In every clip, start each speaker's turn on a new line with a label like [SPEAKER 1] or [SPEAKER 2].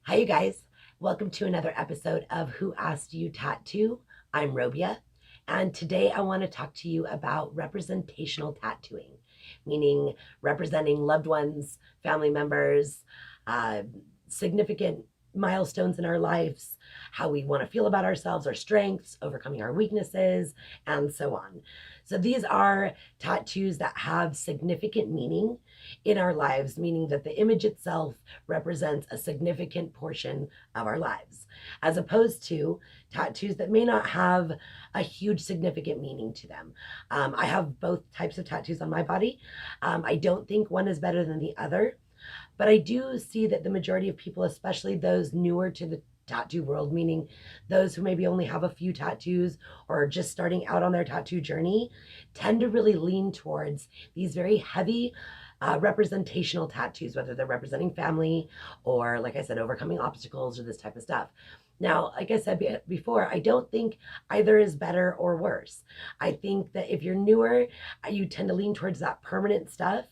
[SPEAKER 1] Hi, you guys. Welcome to another episode of Who Asked You Tattoo. I'm Robia, and today I want to talk to you about representational tattooing, meaning representing loved ones, family members, uh, significant milestones in our lives, how we want to feel about ourselves, our strengths, overcoming our weaknesses, and so on. So these are tattoos that have significant meaning in our lives, meaning that the image itself represents a significant portion of our lives, as opposed to tattoos that may not have a huge significant meaning to them. I have both types of tattoos on my body. I don't think one is better than the other, but I do see that the majority of people, especially those newer to the tattoo world, meaning those who maybe only have a few tattoos or are just starting out on their tattoo journey, tend to really lean towards these very heavy representational tattoos, whether they're representing family or, like I said, overcoming obstacles or this type of stuff. Now, like I said before, I don't think either is better or worse. I think that if you're newer, you tend to lean towards that permanent stuff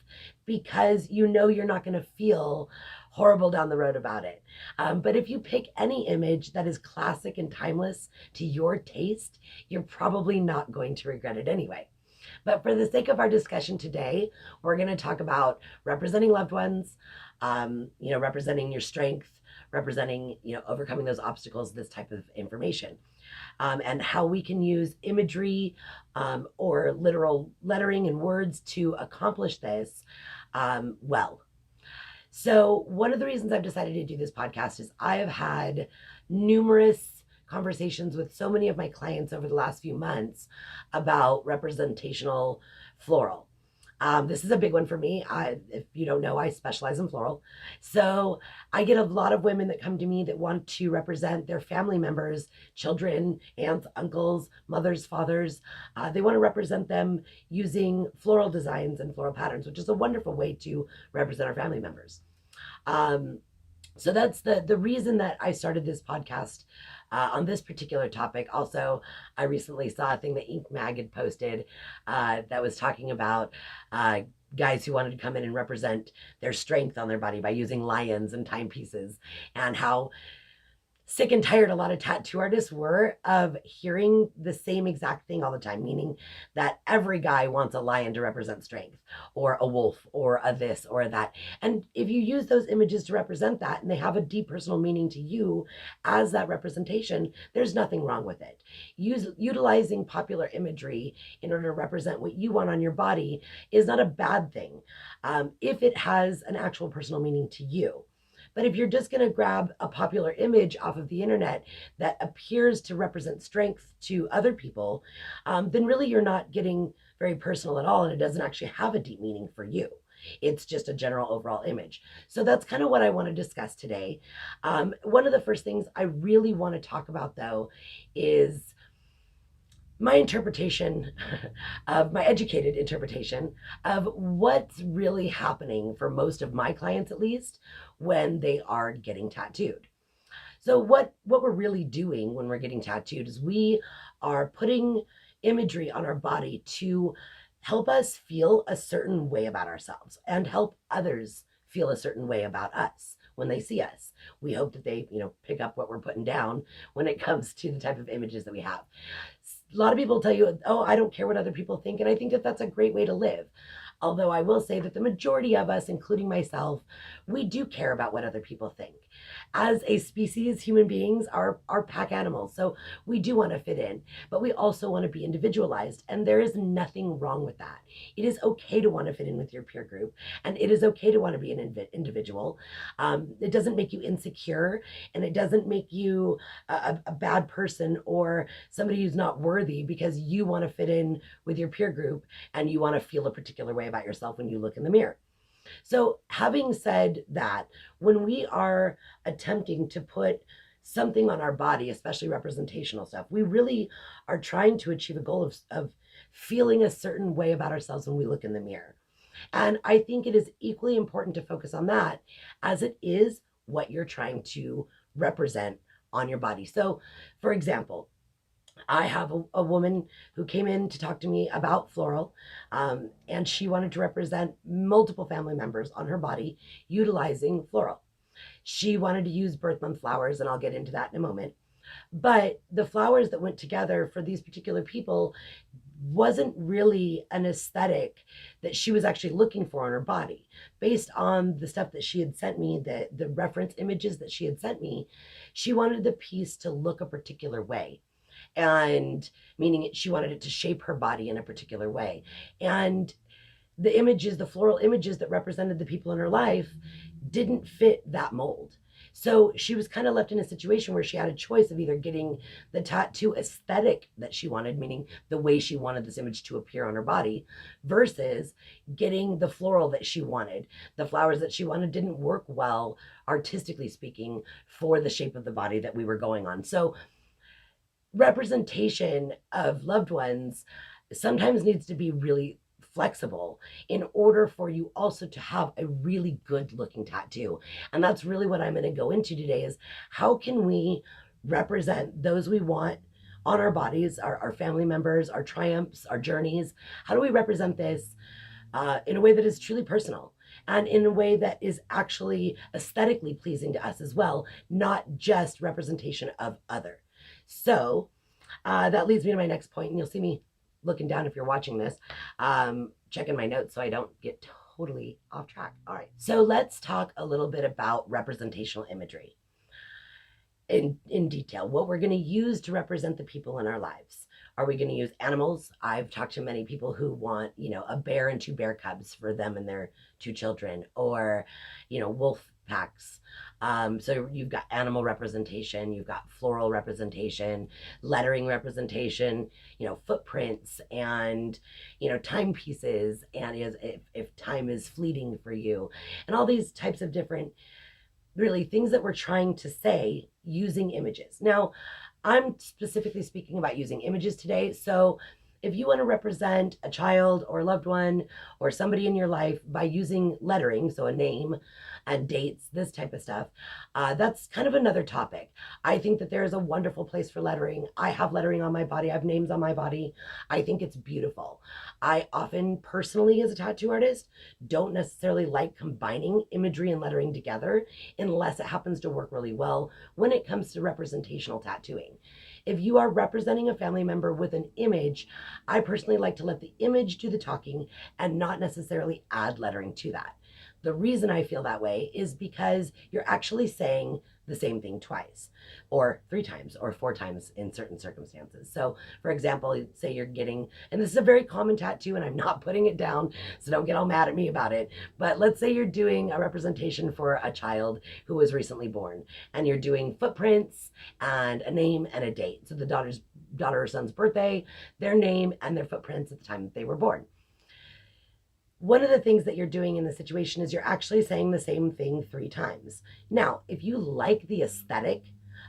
[SPEAKER 1] because you know you're not going to feel horrible down the road about it. But if you pick any image that is classic and timeless to your taste, you're probably not going to regret it anyway. But for the sake of our discussion today, we're going to talk about representing loved ones, representing your strength, representing, overcoming those obstacles, this type of information, and how we can use imagery or literal lettering and words to accomplish this well. So, one of the reasons I've decided to do this podcast is I have had numerous conversations with so many of my clients over the last few months about representational floral. This is a big one for me. If you don't know, I specialize in floral. So I get a lot of women that come to me that want to represent their family members, children, aunts, uncles, mothers, fathers. They want to represent them using floral designs and floral patterns, which is a wonderful way to represent our family members. Um, so that's the reason that I started this podcast on this particular topic. Also, I recently saw a thing that Ink Mag had posted that was talking about guys who wanted to come in and represent their strength on their body by using lions and timepieces, and how sick and tired a lot of tattoo artists were of hearing the same exact thing all the time, meaning that every guy wants a lion to represent strength, or a wolf, or a this or a that. And if you use those images to represent that and they have a deep personal meaning to you as that representation, there's nothing wrong with it. Utilizing popular imagery in order to represent what you want on your body is not a bad thing if it has an actual personal meaning to you. But if you're just going to grab a popular image off of the internet that appears to represent strength to other people, then really you're not getting very personal at all, and it doesn't actually have a deep meaning for you. It's just a general overall image. So that's kind of what I want to discuss today. One of the first things I really want to talk about, though, is my interpretation of my educated interpretation of what's really happening for most of my clients, at least, when they are getting tattooed. So what we're really doing when we're getting tattooed is we are putting imagery on our body to help us feel a certain way about ourselves and help others feel a certain way about us when they see us. We hope that they, pick up what we're putting down when it comes to the type of images that we have. A lot of people tell you, oh, I don't care what other people think. And I think that that's a great way to live. Although I will say that the majority of us, including myself, we do care about what other people think. As a species, human beings are pack animals. So we do want to fit in, but we also want to be individualized. And there is nothing wrong with that. It is okay to want to fit in with your peer group. And it is okay to want to be an individual. It doesn't make you insecure, and it doesn't make you a bad person or somebody who's not worthy because you want to fit in with your peer group and you want to feel a particular way about yourself when you look in the mirror. So, having said that, when we are attempting to put something on our body, especially representational stuff, we really are trying to achieve a goal of feeling a certain way about ourselves when we look in the mirror. And I think it is equally important to focus on that as it is what you're trying to represent on your body. So, for example, I have a woman who came in to talk to me about floral, and she wanted to represent multiple family members on her body utilizing floral. She wanted to use birth month flowers, and I'll get into that in a moment. But the flowers that went together for these particular people wasn't really an aesthetic that she was actually looking for on her body. Based on the stuff that she had sent me, the reference images that she had sent me, she wanted the piece to look a particular way. And meaning she wanted it to shape her body in a particular way. And the images, the floral images that represented the people in her life, didn't fit that mold. So she was kind of left in a situation where she had a choice of either getting the tattoo aesthetic that she wanted, meaning the way she wanted this image to appear on her body, versus getting the floral that she wanted. The flowers that she wanted didn't work well, artistically speaking, for the shape of the body that we were going on. So representation of loved ones sometimes needs to be really flexible in order for you also to have a really good looking tattoo. And that's really what I'm going to go into today, is how can we represent those we want on our bodies, our family members, our triumphs, our journeys. How do we represent this in a way that is truly personal, and in a way that is actually aesthetically pleasing to us as well, not just representation of other. So that leads me to my next point, and you'll see me looking down if you're watching this, checking my notes so I don't get totally off track. All right, so let's talk a little bit about representational imagery in detail. What we're going to use to represent the people in our lives. Are we going to use animals? I've talked to many people who want, a bear and 2 bear cubs for them and their 2 children, or, wolf packs. So you've got animal representation, you've got floral representation, lettering representation, footprints, and, timepieces, and if time is fleeting for you, and all these types of different, really, things that we're trying to say using images. Now, I'm specifically speaking about using images today. So if you want to represent a child or a loved one or somebody in your life by using lettering, so a name and dates, this type of stuff, that's kind of another topic. I think that there is a wonderful place for lettering. I have lettering on my body. I have names on my body. I think it's beautiful. I often personally, as a tattoo artist, don't necessarily like combining imagery and lettering together unless it happens to work really well when it comes to representational tattooing. If you are representing a family member with an image, I personally like to let the image do the talking and not necessarily add lettering to that. The reason I feel that way is because you're actually saying the same thing twice, or 3 times, or 4 times in certain circumstances. So, for example, say you're getting, and this is a very common tattoo, and I'm not putting it down, so don't get all mad at me about it, but let's say you're doing a representation for a child who was recently born, and you're doing footprints and a name and a date. So the daughter or son's birthday, their name, and their footprints at the time that they were born. One of the things that you're doing in the situation is you're actually saying the same thing 3 times. Now, if you like the aesthetic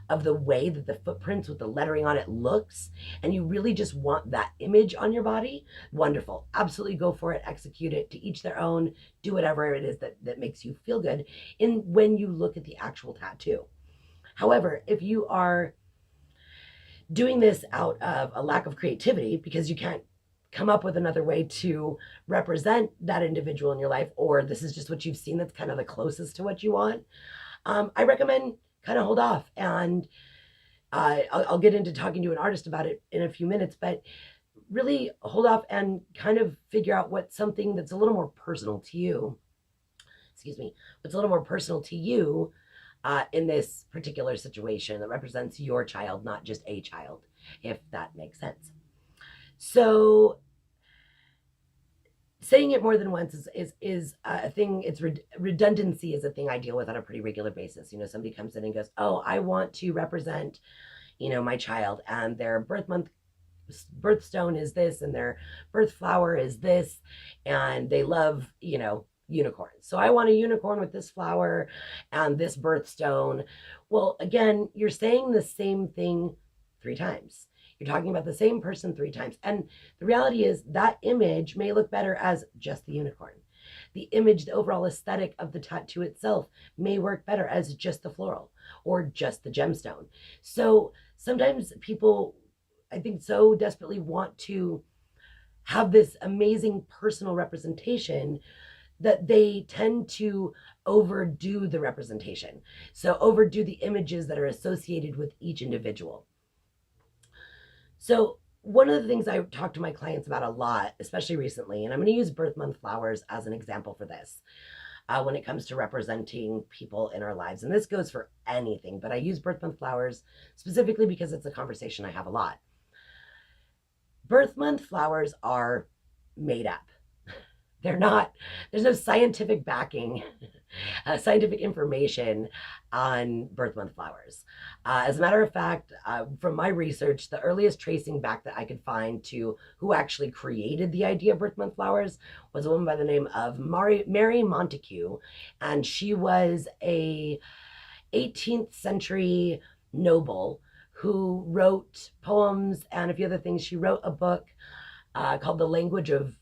[SPEAKER 1] of the way that the footprints with the lettering on it looks, and you really just want that image on your body, wonderful. Absolutely go for it, execute it, to each their own, do whatever it is that makes you feel good when you look at the actual tattoo. However, if you are doing this out of a lack of creativity because you can't come up with another way to represent that individual in your life, or this is just what you've seen that's kind of the closest to what you want, I recommend kind of hold off. And I'll get into talking to an artist about it in a few minutes, but really hold off and kind of figure out what's something that's a little more personal to you. What's a little more personal to you in this particular situation that represents your child, not just a child, if that makes sense. So saying it more than once is a thing. It's redundancy is a thing I deal with on a pretty regular basis. Somebody comes in and goes, oh, I want to represent, my child, and their birthstone is this, and their birth flower is this, and they love, unicorns. So I want a unicorn with this flower and this birthstone. Well, again, you're saying the same thing 3 times. You're talking about the same person 3 times. And the reality is that image may look better as just the unicorn. The image, the overall aesthetic of the tattoo itself may work better as just the floral or just the gemstone. So sometimes people, I think, so desperately want to have this amazing personal representation that they tend to overdo the representation. So overdo the images that are associated with each individual. So one of the things I talk to my clients about a lot, especially recently, and I'm going to use birth month flowers as an example for this, when it comes to representing people in our lives. And this goes for anything, but I use birth month flowers specifically because it's a conversation I have a lot. Birth month flowers are made up. They're not, there's no scientific backing, scientific information on birth month flowers. As a matter of fact, from my research, the earliest tracing back that I could find to who actually created the idea of birth month flowers was a woman by the name of Mary Montagu, and she was a 18th century noble who wrote poems and a few other things. She wrote a book called The Language of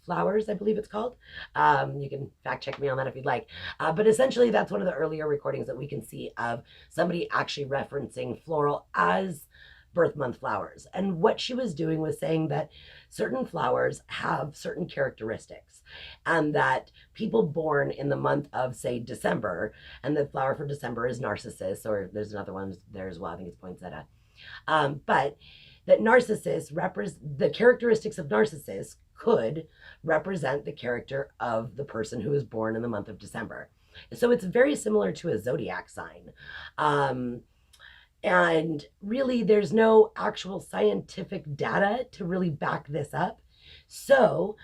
[SPEAKER 1] Flowers, I believe it's called. You can fact check me on that if you'd like. But essentially, that's one of the earlier recordings that we can see of somebody actually referencing floral as birth month flowers. And what she was doing was saying that certain flowers have certain characteristics, and that people born in the month of, say, December, and the flower for December is narcissus, or there's another one there as well, I think it's poinsettia. But that narcissus the characteristics of narcissus could represent the character of the person who was born in the month of December. So it's very similar to a zodiac sign. And really, there's no actual scientific data to really back this up. So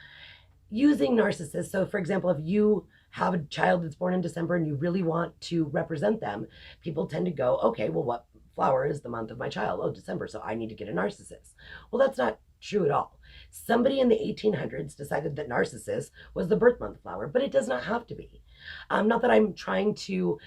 [SPEAKER 1] using narcissists, so for example, if you have a child that's born in December and you really want to represent them, people tend to go, okay, well, what flower is the month of my child? Oh, December, so I need to get a narcissus. Well, that's not true at all. Somebody in the 1800s decided that narcissus was the birth month flower, but it does not have to be. Not that I'm trying to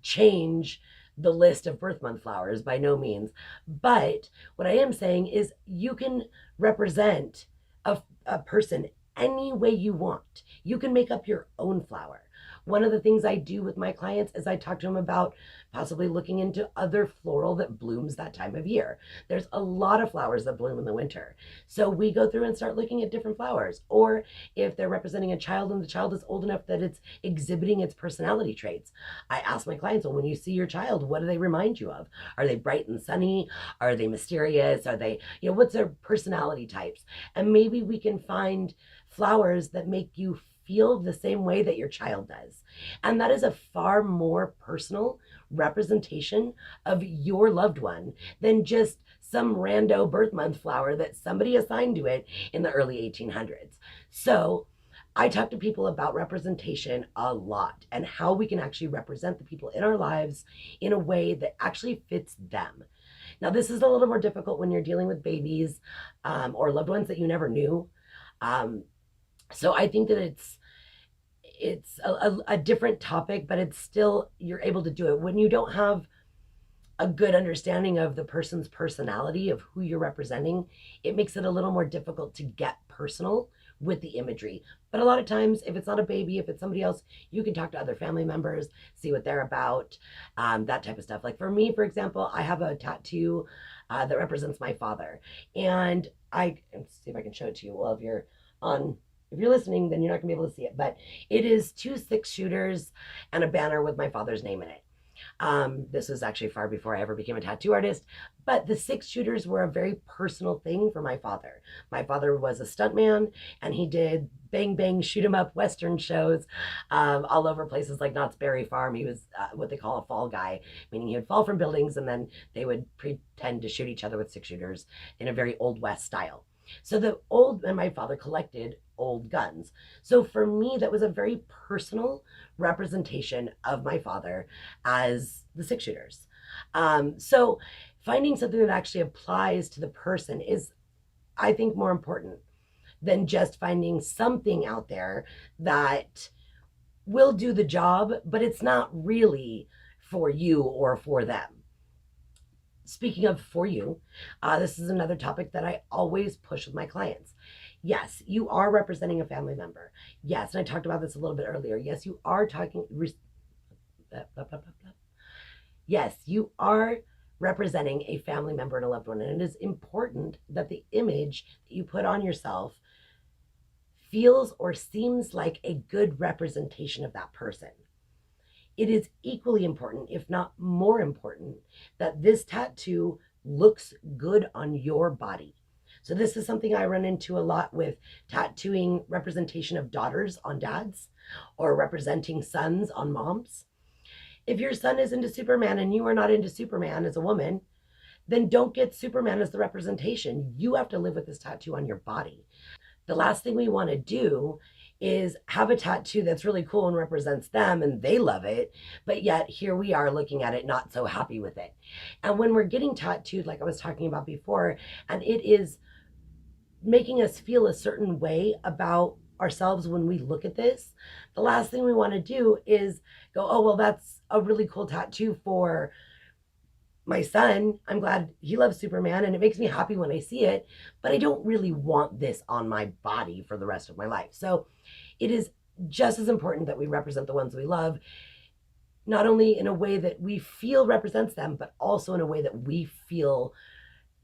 [SPEAKER 1] change the list of birth month flowers, by no means, but what I am saying is you can represent a person any way you want. You can make up your own flower. One of the things I do with my clients is I talk to them about possibly looking into other floral that blooms that time of year. There's a lot of flowers that bloom in the winter. So we go through and start looking at different flowers. Or if they're representing a child and the child is old enough that it's exhibiting its personality traits, I ask my clients, well, when you see your child, what do they remind you of? Are they bright and sunny? Are they mysterious? Are they, what's their personality types? And maybe we can find flowers that make you feel the same way that your child does. And that is a far more personal representation of your loved one than just some rando birth month flower that somebody assigned to it in the early 1800s. So I talk to people about representation a lot and how we can actually represent the people in our lives in a way that actually fits them. Now, this is a little more difficult when you're dealing with babies or loved ones that you never knew. So I think that it's a different topic, but it's still, you're able to do it. When you don't have a good understanding of the person's personality, of who you're representing, it makes it a little more difficult to get personal with the imagery. But a lot of times, if it's not a baby, if it's somebody else, you can talk to other family members, see what they're about, that type of stuff. Like for me, for example, I have a tattoo that represents my father. And let's see if I can show it to you. Well, if you're listening, then you're not gonna be able to see it, but it is 2 6-shooters and a banner with my father's name in it. This was actually far before I ever became a tattoo artist, but the 6-shooters were a very personal thing for my father. My father was a stuntman, and he did bang bang shoot 'em up Western shows all over places like Knott's Berry Farm. He was what they call a fall guy, meaning he would fall from buildings and then they would pretend to shoot each other with 6-shooters in a very Old West style. So and my father collected old guns. So for me, that was a very personal representation of my father as the 6-shooters. So finding something that actually applies to the person is, I think, more important than just finding something out there that will do the job, but it's not really for you or for them. Speaking of for you, this is another topic that I always push with my clients. Yes, you are representing a family member. Yes, and I talked about this a little bit earlier. Yes, you are Yes, you are representing a family member and a loved one, and it is important that the image that you put on yourself feels or seems like a good representation of that person. It is equally important, if not more important, that this tattoo looks good on your body. So this is something I run into a lot with tattooing representation of daughters on dads or representing sons on moms. If your son is into Superman and you are not into Superman as a woman, then don't get Superman as the representation. You have to live with this tattoo on your body. The last thing we want to do is have a tattoo that's really cool and represents them and they love it, but yet here we are looking at it not so happy with it. And when we're getting tattooed, like I was talking about before, and it is making us feel a certain way about ourselves when we look at this, the last thing we want to do is go, oh, well, that's a really cool tattoo for my son. I'm glad he loves Superman and it makes me happy when I see it, but I don't really want this on my body for the rest of my life. So it is just as important that we represent the ones we love, not only in a way that we feel represents them, but also in a way that we feel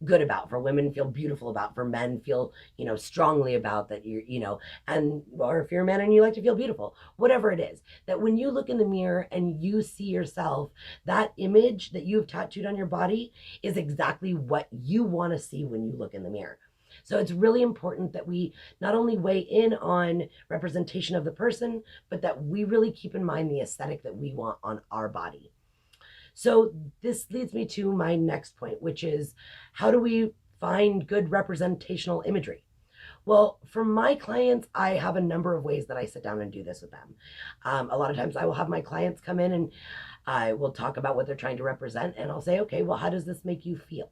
[SPEAKER 1] good about, for women feel beautiful about, for men feel, strongly about, that and or if you're a man and you like to feel beautiful, whatever it is, that when you look in the mirror and you see yourself, that image that you've tattooed on your body is exactly what you want to see when you look in the mirror. So it's really important that we not only weigh in on representation of the person, but that we really keep in mind the aesthetic that we want on our body. So this leads me to my next point, which is, how do we find good representational imagery? Well, for my clients, I have a number of ways that I sit down and do this with them. A lot of times I will have my clients come in and I will talk about what they're trying to represent, and I'll say, okay, well, how does this make you feel?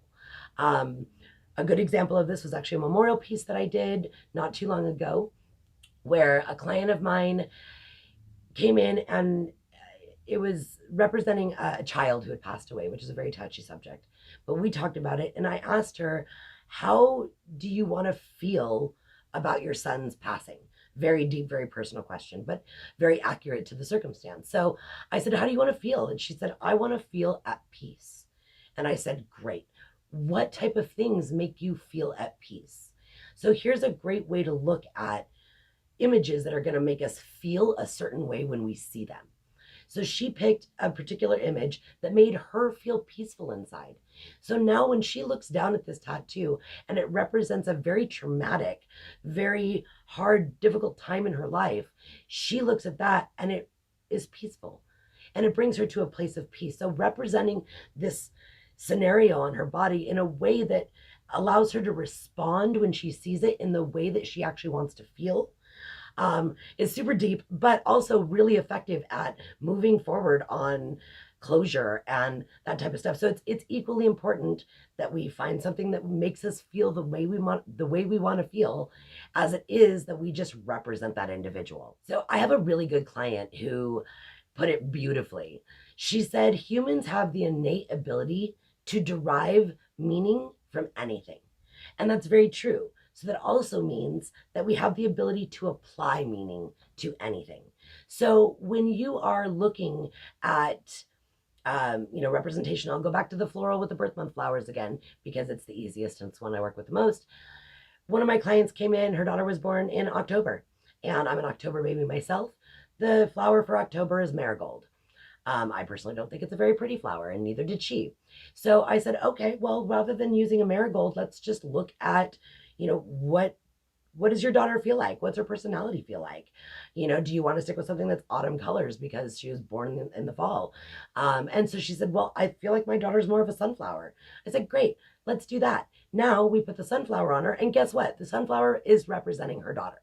[SPEAKER 1] A good example of this was actually a memorial piece that I did not too long ago, where a client of mine came in and it was representing a child who had passed away, which is a very touchy subject. But we talked about it, and I asked her, how do you want to feel about your son's passing? Very deep, very personal question, but very accurate to the circumstance. So I said, how do you want to feel? And she said, I want to feel at peace. And I said, great. What type of things make you feel at peace? So here's a great way to look at images that are going to make us feel a certain way when we see them. So she picked a particular image that made her feel peaceful inside. So now when she looks down at this tattoo and it represents a very traumatic, very hard, difficult time in her life, she looks at that and it is peaceful. And it brings her to a place of peace. So representing this scenario on her body in a way that allows her to respond when she sees it in the way that she actually wants to feel is super deep, but also really effective at moving forward on closure and that type of stuff. So it's equally important that we find something that makes us feel the way we want to feel, as it is that we just represent that individual. So I have a really good client who put it beautifully. She said, humans have the innate ability to derive meaning from anything. And that's very true. So that also means that we have the ability to apply meaning to anything. So when you are looking at, representation, I'll go back to the floral with the birth month flowers again, because it's the easiest and it's one I work with the most. One of my clients came in, her daughter was born in October, and I'm an October baby myself. The flower for October is marigold. I personally don't think it's a very pretty flower, and neither did she. So I said, okay, well, rather than using a marigold, let's just look at, what does your daughter feel like? What's her personality feel like? Do you want to stick with something that's autumn colors because she was born in the fall? And so she said, well, I feel like my daughter's more of a sunflower. I said, great, let's do that. Now we put the sunflower on her, and guess what? The sunflower is representing her daughter.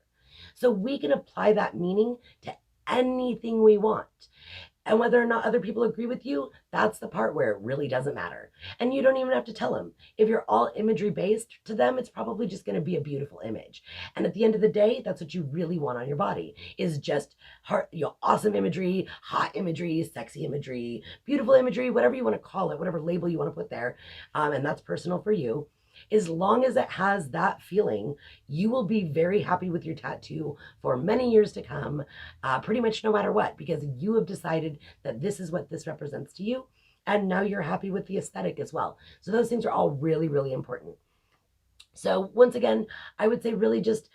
[SPEAKER 1] So we can apply that meaning to anything we want. And whether or not other people agree with you, that's the part where it really doesn't matter. And you don't even have to tell them. If you're all imagery based, to them, it's probably just going to be a beautiful image. And at the end of the day, that's what you really want on your body, is just awesome imagery, hot imagery, sexy imagery, beautiful imagery, whatever you want to call it, whatever label you want to put there. And that's personal for you. As long as it has that feeling, you will be very happy with your tattoo for many years to come, pretty much no matter what, because you have decided that this is what this represents to you, and now you're happy with the aesthetic as well. So those things are all really, really important. So once again, I would say really just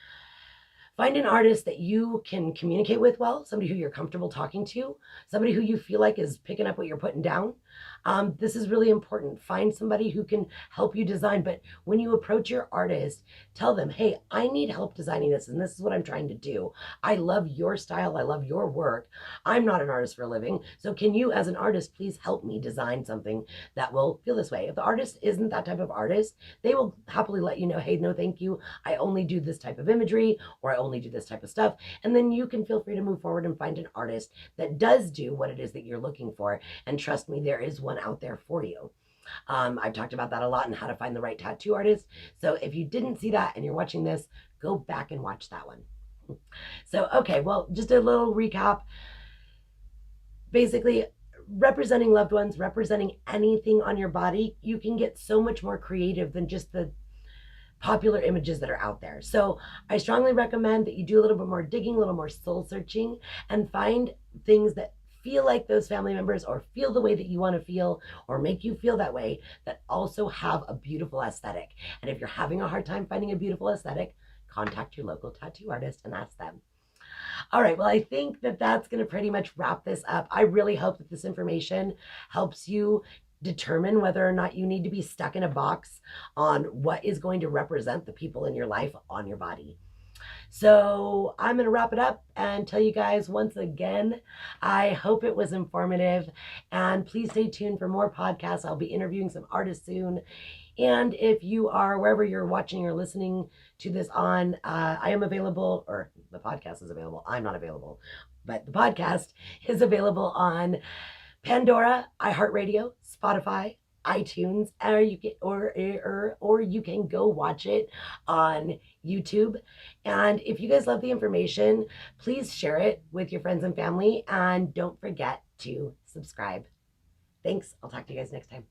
[SPEAKER 1] Find an artist that you can communicate with well, somebody who you're comfortable talking to, somebody who you feel like is picking up what you're putting down. This is really important. Find somebody who can help you design. But when you approach your artist, tell them, hey, I need help designing this, and this is what I'm trying to do. I love your style. I love your work. I'm not an artist for a living. So can you, as an artist, please help me design something that will feel this way? If the artist isn't that type of artist, they will happily let you know, hey, no, thank you. I only do this type of imagery, or I only do this type of stuff. And then you can feel free to move forward and find an artist that does do what it is that you're looking for. And trust me, there is one out there for you. I've talked about that a lot and how to find the right tattoo artist. So if you didn't see that and you're watching this, go back and watch that one. So, okay, well, just a little recap. Basically, representing loved ones, representing anything on your body, you can get so much more creative than just the popular images that are out there. So I strongly recommend that you do a little bit more digging, a little more soul searching, and find things that feel like those family members, or feel the way that you want to feel, or make you feel that way, that also have a beautiful aesthetic. And if you're having a hard time finding a beautiful aesthetic, contact your local tattoo artist and ask them. All right, well, I think that that's going to pretty much wrap this up. I really hope that this information helps you determine whether or not you need to be stuck in a box on what is going to represent the people in your life on your body. So I'm going to wrap it up and tell you guys once again, I hope it was informative, and please stay tuned for more podcasts. I'll be interviewing some artists soon. And if you are wherever you're watching or listening to this on, I am available, or the podcast is available. I'm not available, but the podcast is available on Pandora, iHeartRadio, Spotify, iTunes, or you can go watch it on YouTube. And if you guys love the information, please share it with your friends and family, and don't forget to subscribe. Thanks. I'll talk to you guys next time.